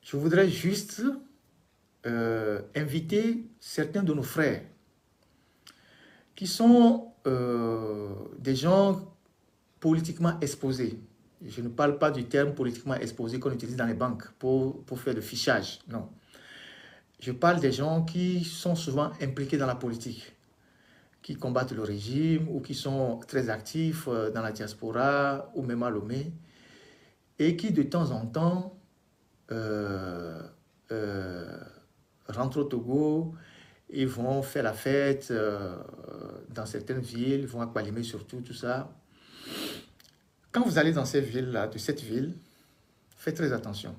Je voudrais juste inviter certains de nos frères qui sont des gens politiquement exposés. Je ne parle pas du terme politiquement exposé qu'on utilise dans les banques pour faire le fichage, non. Je parle des gens qui sont souvent impliqués dans la politique, qui combattent le régime ou qui sont très actifs dans la diaspora ou même à Lomé et qui de temps en temps rentrent au Togo et vont faire la fête dans certaines villes, vont à Kpalimé surtout, tout ça. Quand vous allez dans ces villes-là, de cette ville, faites très attention.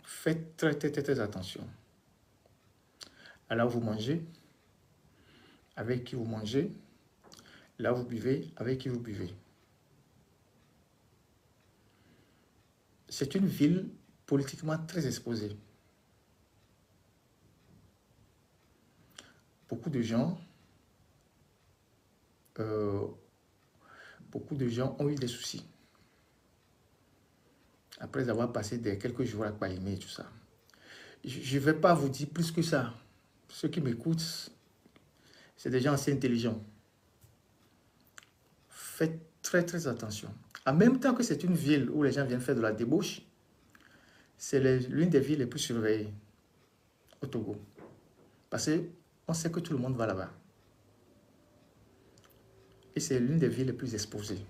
Faites très attention. À là où vous mangez, avec qui vous mangez, là où vous buvez, avec qui vous buvez. C'est une ville politiquement très exposée. Beaucoup de gens ont eu des soucis après avoir passé quelques jours à Kpalimé et tout ça. Je ne vais pas vous dire plus que ça. Ceux qui m'écoutent, c'est des gens assez intelligents. Faites très attention. En même temps que c'est une ville où les gens viennent faire de la débauche, c'est l'une des villes les plus surveillées au Togo. Parce qu'on sait que tout le monde va là-bas. Et c'est l'une des villes les plus exposées.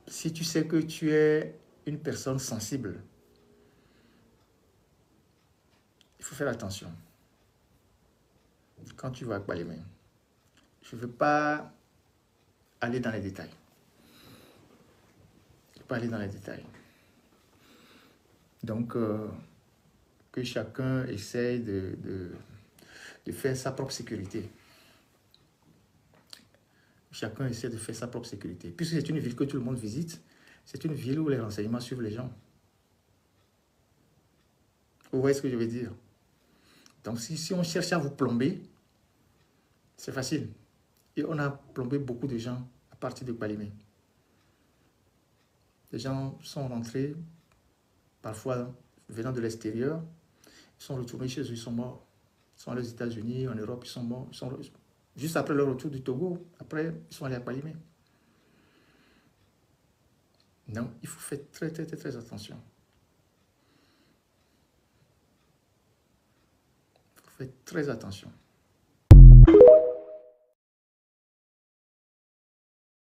Si tu sais que tu es une personne sensible, il faut faire attention. Quand tu vas à Kpalimé, je ne veux pas aller dans les détails. Je ne veux pas aller dans les détails. Donc, que chacun essaye de faire sa propre sécurité. Chacun essaie de faire sa propre sécurité. Puisque c'est une ville que tout le monde visite, c'est une ville où les renseignements suivent les gens. Vous voyez ce que je veux dire? Donc, si on cherche à vous plomber, c'est facile. Et on a plombé beaucoup de gens à partir de Kpalimé. Les gens sont rentrés, parfois venant de l'extérieur, ils sont retournés chez eux, ils sont morts. Ils sont allés aux États-Unis, en Europe, ils sont morts. Juste après leur retour du Togo, après, ils sont allés à Kpalimé. Donc, il faut faire très attention. Il faut faire très attention.